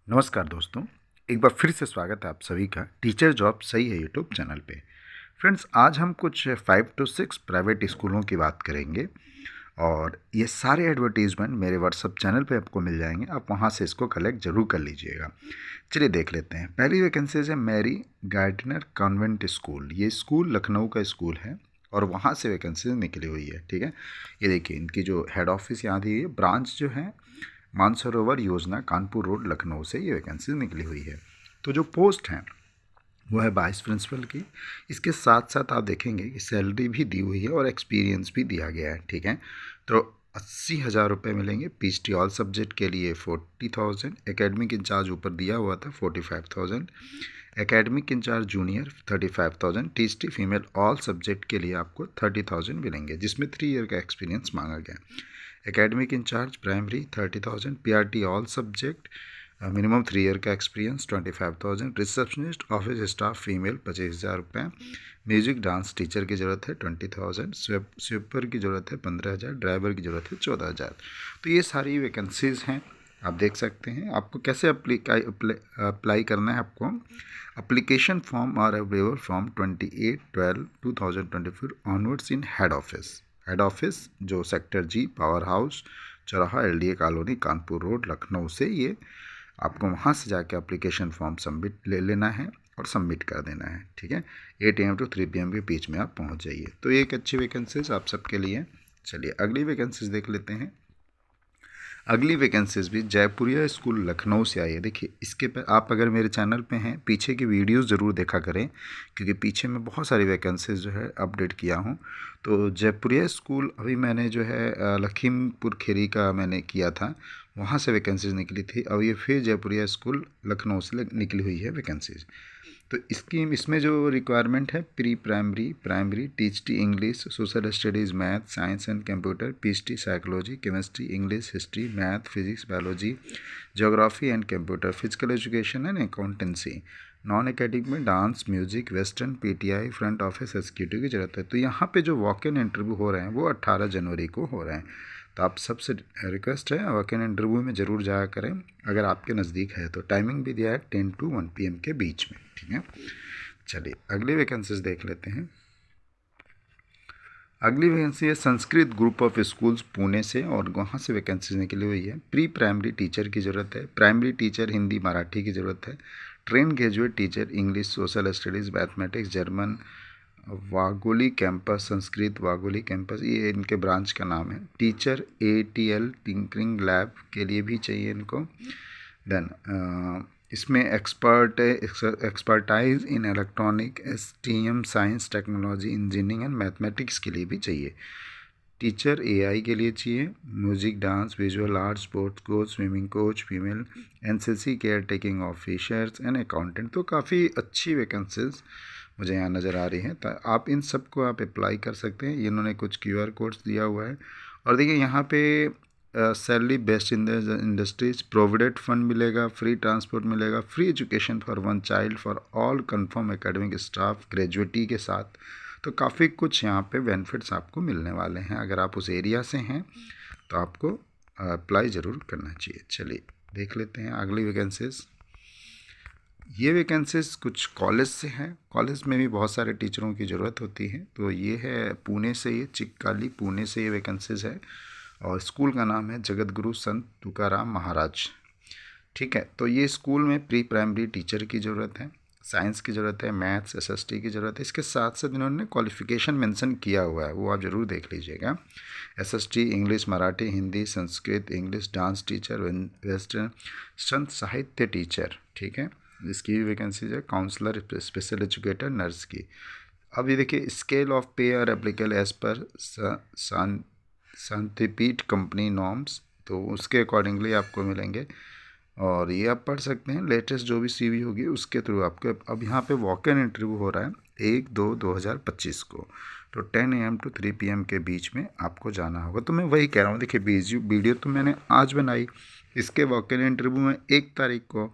नमस्कार दोस्तों, एक बार फिर से स्वागत है आप सभी का टीचर जॉब सही है यूट्यूब चैनल पे। फ्रेंड्स, आज हम कुछ 5 to 6 प्राइवेट स्कूलों की बात करेंगे और ये सारे एडवर्टीज़मेंट मेरे व्हाट्सअप चैनल पे आपको मिल जाएंगे। आप वहाँ से इसको कलेक्ट ज़रूर कर लीजिएगा। चलिए देख लेते हैं। पहली वैकेंसीज है मैरी गार्डनर कॉन्वेंट स्कूल। ये स्कूल लखनऊ का स्कूल है और वहाँ से वैकेंसीज निकली हुई है। ठीक है, ये देखिए इनकी जो हेड ऑफिस यहाँ दी है, ब्रांच जो है मानसरोवर योजना कानपुर रोड लखनऊ से ये वैकेंसी निकली हुई है। तो जो पोस्ट हैं वो है वाइस प्रिंसिपल की। इसके साथ साथ आप देखेंगे कि सैलरी भी दी हुई है और एक्सपीरियंस भी दिया गया है। ठीक है, तो 80,000 रुपये मिलेंगे। PhD ऑल सब्जेक्ट के लिए 40,000, एकेडमिक इंचार्ज ऊपर दिया हुआ था 45,000, academic in-charge junior 35,000, THT female all subject के लिए आपको 30,000 मिलेंगे, जिसमें 3 ईयर का एक्सपीरियंस मांगा गया। Academic incharge primary 30,000, PRT all subject minimum 3 year का experience 25,000, receptionist office staff female 25,000 रुपये, म्यूजिक डांस टीचर की ज़रूरत है 20,000, स्वीपर की ज़रूरत है 15,000, ड्राइवर की ज़रूरत है 14,000। तो ये सारी वैकेंसीज़ हैं, आप देख सकते हैं। आपको कैसे अप्लाई करना है? आपको application form are available from 28/12/2024 onwards in head office जो सेक्टर G पावर हाउस चौराहा LDA colony Kanpur road Lucknow से ये आपको वहाँ से जाके एप्लीकेशन फॉर्म सबमिट ले लेना है और सबमिट कर देना है। ठीक है, 8 AM to 3 PM के बीच में आप पहुँच जाइए। तो ये एक अच्छी वैकेंसीज आप सबके लिए। चलिए अगली वैकेंसीज देख लेते हैं। अगली वैकेंसीज भी जयपुरिया स्कूल लखनऊ से आई है। देखिए इसके पर आप अगर मेरे चैनल पे हैं, पीछे की वीडियोस ज़रूर देखा करें, क्योंकि पीछे में बहुत सारी वैकेंसीज जो है अपडेट किया हूँ। तो जयपुरिया स्कूल अभी मैंने जो है लखीमपुर खीरी का मैंने किया था, वहाँ से वैकेंसीज निकली थी। अब ये फिर जयपुरिया स्कूल लखनऊ से निकली हुई है वैकेंसीज। तो इसमें जो रिक्वायरमेंट है pre primary, primary, THT English, social studies, math, science and computer, PhD psychology, chemistry, English, history, math, physics, biology, geography and computer, physical education and accountancy, non academic में dance, music, western, PTI, front office executive की ज़रूरत है। तो यहाँ पे जो walk in interview हो रहे हैं वो 18 जनवरी को हो रहे हैं। तो आप सबसे रिक्वेस्ट है वॉक इन इंटरव्यू में ज़रूर जाया करें अगर आपके नज़दीक है तो। टाइमिंग भी दिया है 10 to 1 PM के बीच में। ठीक है, चलिए अगली वैकेंसीज देख लेते हैं। अगली वैकेंसी है Sanskrit group of schools Pune से और वहाँ से वैकेंसीज निकली हुई है। प्री प्राइमरी टीचर की ज़रूरत है, प्राइमरी टीचर हिंदी मराठी की ज़रूरत है, train graduate teacher English, social studies, mathematics, German, Wagholi campus, Sanskrit Wagholi campus, ये इनके ब्रांच का नाम है। टीचर ATL टिंकरिंग लैब के लिए भी चाहिए इनको। देन इसमें expertise in electronic, STEM science technology, engineering and mathematics के लिए भी चाहिए। टीचर AI के लिए चाहिए। Music, dance, visual arts, sports coach, swimming coach female, NCC care taking officers and accountant. तो काफ़ी अच्छी वैकेंसीज मुझे यहाँ नज़र आ रही हैं। तो आप इन सब को आप अप्लाई कर सकते हैं। इन्होंने कुछ QR कोड्स दिया हुआ है और देखिए यहाँ पे salary best in the industries, provident fund मिलेगा, फ्री ट्रांसपोर्ट मिलेगा, free education for 1 child for all confirm academic staff gratuity के साथ। तो काफ़ी कुछ यहाँ पे बेनिफिट्स आपको मिलने वाले हैं। अगर आप उस एरिया से हैं तो आपको अप्लाई ज़रूर करना चाहिए। चलिए देख लेते हैं अगली वैकेंसीज। ये वैकेंसीज कुछ कॉलेज से हैं। कॉलेज में भी बहुत सारे टीचरों की ज़रूरत होती है। तो ये है पुणे से, ये चिक्काली पुणे से ये वैकेंसीज है और स्कूल का नाम है जगत गुरु संत तुकाराम महाराज। ठीक है, तो ये स्कूल में प्री प्राइमरी टीचर की ज़रूरत है, साइंस की ज़रूरत है, मैथ्स, SST की ज़रूरत है। इसके साथ साथ इन्होंने क्वालिफ़िकेशन मेंशन किया हुआ है, वो आप ज़रूर देख लीजिएगा। SST English, Marathi, Hindi, Sanskrit, English, dance teacher, western, संत साहित्य टीचर। ठीक है, इसकी भी वैकेंसीज है। काउंसलर, स्पेशल एजुकेटर, नर्स की। अब ये देखिए scale of pay are applicable as per Shantipeeth company norms, तो उसके अकॉर्डिंगली आपको मिलेंगे और ये आप पढ़ सकते हैं। लेटेस्ट जो भी CV होगी उसके थ्रू आपको। अब यहाँ पे वॉक इन इंटरव्यू हो रहा है 1/2/2025 को, तो 10 AM to 3 PM के बीच में आपको जाना होगा। तो मैं वही कह रहा हूँ, देखिए वीडियो तो मैंने आज बनाई, इसके वॉक इन इंटरव्यू में 1 तारीख को,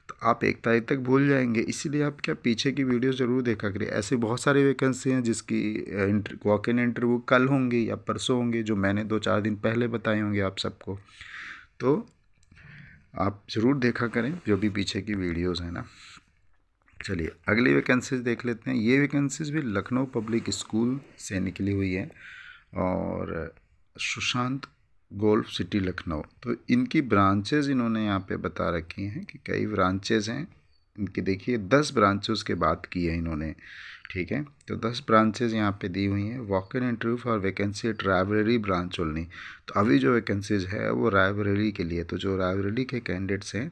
तो आप 1 तारीख तक भूल जाएंगे। इसीलिए आप क्या पीछे की वीडियो ज़रूर देखा करिए। ऐसे बहुत सारी वैकेंसी हैं जिसकी वॉक इन इंटरव्यू कल होंगी या परसों होंगे, जो मैंने 2-4 दिन पहले बताए होंगे आप सबको। तो आप ज़रूर देखा करें जो भी पीछे की वीडियोज़ हैं ना। चलिए अगली वैकेंसीज देख लेते हैं। ये वैकेंसीज भी लखनऊ पब्लिक स्कूल से निकली हुई है और सुशांत गोल्फ सिटी लखनऊ। तो इनकी ब्रांचेज इन्होंने यहाँ पे बता रखी हैं कि कई ब्रांचेज हैं इनकी। देखिए 10 ब्रांचेस के बात की है इन्होंने, ठीक है। तो 10 ब्रांचेज यहाँ पे दी हुई हैं। Walk in interview for vacancy at Raebareli branch only. तो अभी जो वैकेंसीज है वो रायबरेली के लिए। तो जो रायबरेली के कैंडिडेट्स हैं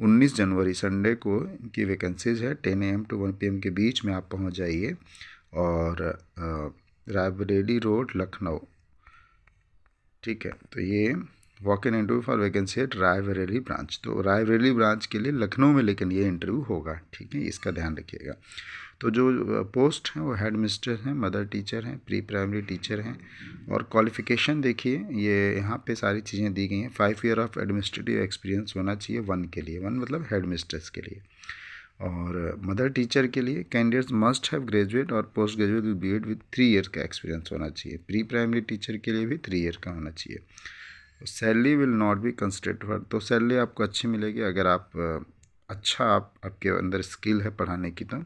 19 जनवरी संडे को इनकी वैकेंसीज है। 10 AM to 1 PM के बीच में आप पहुँच जाइए और रायबरेली रोड लखनऊ, ठीक है। तो ये walk in interview for vacancy at Raebareli branch. तो रायबरेली ब्रांच के लिए लखनऊ में लेकिन ये इंटरव्यू होगा, ठीक है, इसका ध्यान रखिएगा। तो जो पोस्ट हैं वो हेड मिस्टर हैं, मदर टीचर हैं, प्री प्राइमरी टीचर हैं। और क्वालिफ़िकेशन देखिए ये यहाँ पे सारी चीज़ें दी गई हैं। 5 ईयर ऑफ एडमिनिस्ट्रेटिव एक्सपीरियंस होना चाहिए 1 के लिए, 1 मतलब हेड मिस्ट्रेस के लिए। और मदर टीचर के लिए कैंडिडेट्स मस्ट हैव ग्रेजुएट और post graduate with B.Ed with 3 year का एक्सपीरियंस होना चाहिए। प्री प्राइमरी टीचर के लिए भी 3 ईयर का होना चाहिए। Salary will not be considered for. तो सैलरी आपको अच्छी मिलेगी अगर आप अच्छा आपके अंदर स्किल है पढ़ाने की। तो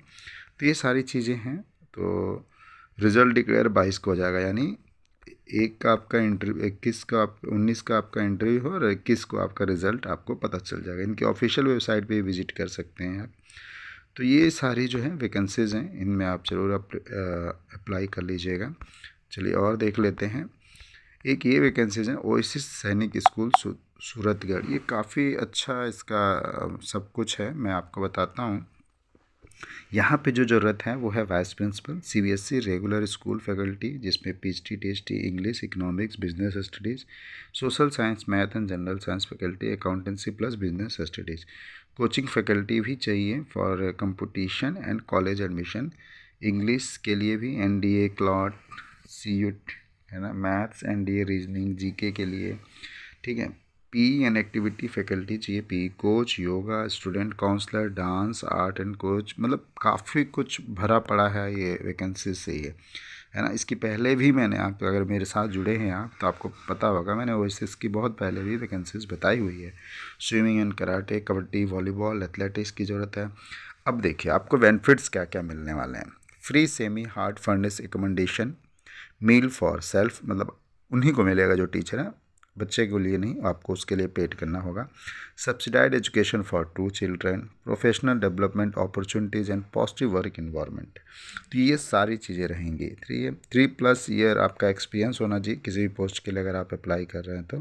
ये सारी चीज़ें हैं। तो रिज़ल्ट डिक्लेयर 22 को हो जाएगा, यानी 1 का आपका इंटरव्यू, 21 का 19 का आपका इंटरव्यू हो और 21 को आपका रिज़ल्ट आपको पता चल जाएगा। इनकी ऑफिशियल वेबसाइट पे विजिट कर सकते हैं आप। तो ये सारी जो है वैकेंसीज़ हैं, इनमें आप ज़रूर अप्लाई कर लीजिएगा। चलिए और देख लेते हैं। एक ये वैकेंसीज़ हैं ओएसिस सैनिक स्कूल सूरतगढ़। ये काफ़ी अच्छा इसका सब कुछ है, मैं आपको बताता हूँ। यहाँ पे जो ज़रूरत है वो है vice principal, CBSE regular school faculty जिसमें PhD THD English, economics, business studies, social science, math and general science faculty, accountancy plus business studies. Coaching faculty भी चाहिए for competition and college admission. English के लिए भी NDA clot, CUT है ना, maths NDA reasoning, GK के लिए, ठीक है। PE एंड एक्टिविटी फैकल्टी चाहिए, PE coach, yoga, student counsellor, dance, art and coach. मतलब काफ़ी कुछ भरा पड़ा है ये वैकेंसी से ये, है ना। इसकी पहले भी मैंने, आप अगर मेरे साथ जुड़े हैं आप तो आपको पता होगा, मैंने ओएसिस की बहुत पहले भी वैकेंसीज बताई हुई है। Swimming and karate, kabaddi, volleyball, athletics की ज़रूरत है। अब देखिए आपको बेनिफिट्स क्या क्या मिलने वाले हैं। Free semi hard furnish accommodation, meal for self, मतलब उन्हीं को मिलेगा जो टीचर हैं, बच्चे के लिए नहीं, आपको उसके लिए पेड करना होगा। Subsidised education for 2 children, professional development opportunities and positive work environment. तो ये सारी चीज़ें रहेंगी। 3+ ईयर आपका एक्सपीरियंस होना चाहिए किसी भी पोस्ट के लिए अगर आप अप्लाई कर रहे हैं तो।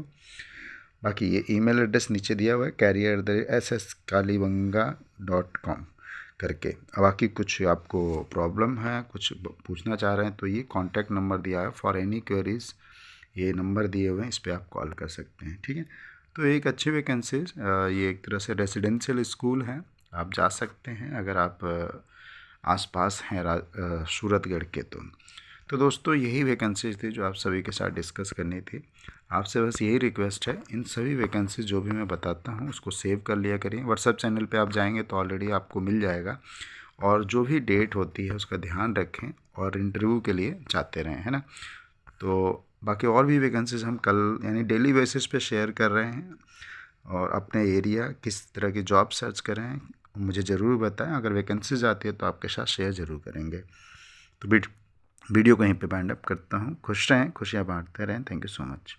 बाकी ये ईमेल एड्रेस नीचे दिया हुआ है career@sskalibanga.com करके। अब बाकी कुछ आपको प्रॉब्लम है, कुछ पूछना चाह रहे हैं तो ये कॉन्टैक्ट नंबर दिया है फॉर एनी क्वेरीज, ये नंबर दिए हुए हैं, इस पर आप कॉल कर सकते हैं, ठीक है। तो एक अच्छी वैकेंसीज, ये एक तरह से रेजिडेंशियल स्कूल है, आप जा सकते हैं अगर आप आसपास हैं सूरतगढ़ के। तो दोस्तों यही वैकेंसीज थी जो आप सभी के साथ डिस्कस करनी थी। आपसे बस यही रिक्वेस्ट है, इन सभी वैकेंसीज जो भी मैं बताता हूँ उसको सेव कर लिया करिए। व्हाट्सएप चैनल पे आप जाएंगे तो ऑलरेडी आपको मिल जाएगा। और जो भी डेट होती है उसका ध्यान रखें और इंटरव्यू के लिए जाते रहें, है ना। तो बाकी और भी वैकेंसीज हम कल यानी डेली बेसिस पे शेयर कर रहे हैं। और अपने एरिया किस तरह की जॉब सर्च कर रहे हैं मुझे ज़रूर बताएं। अगर वैकेंसीज आती है तो आपके साथ शेयर ज़रूर करेंगे। तो वीडियो को यहीं पे बाइंड अप करता हूँ। खुश रहें, खुशियाँ बांटते रहें। Thank you so much.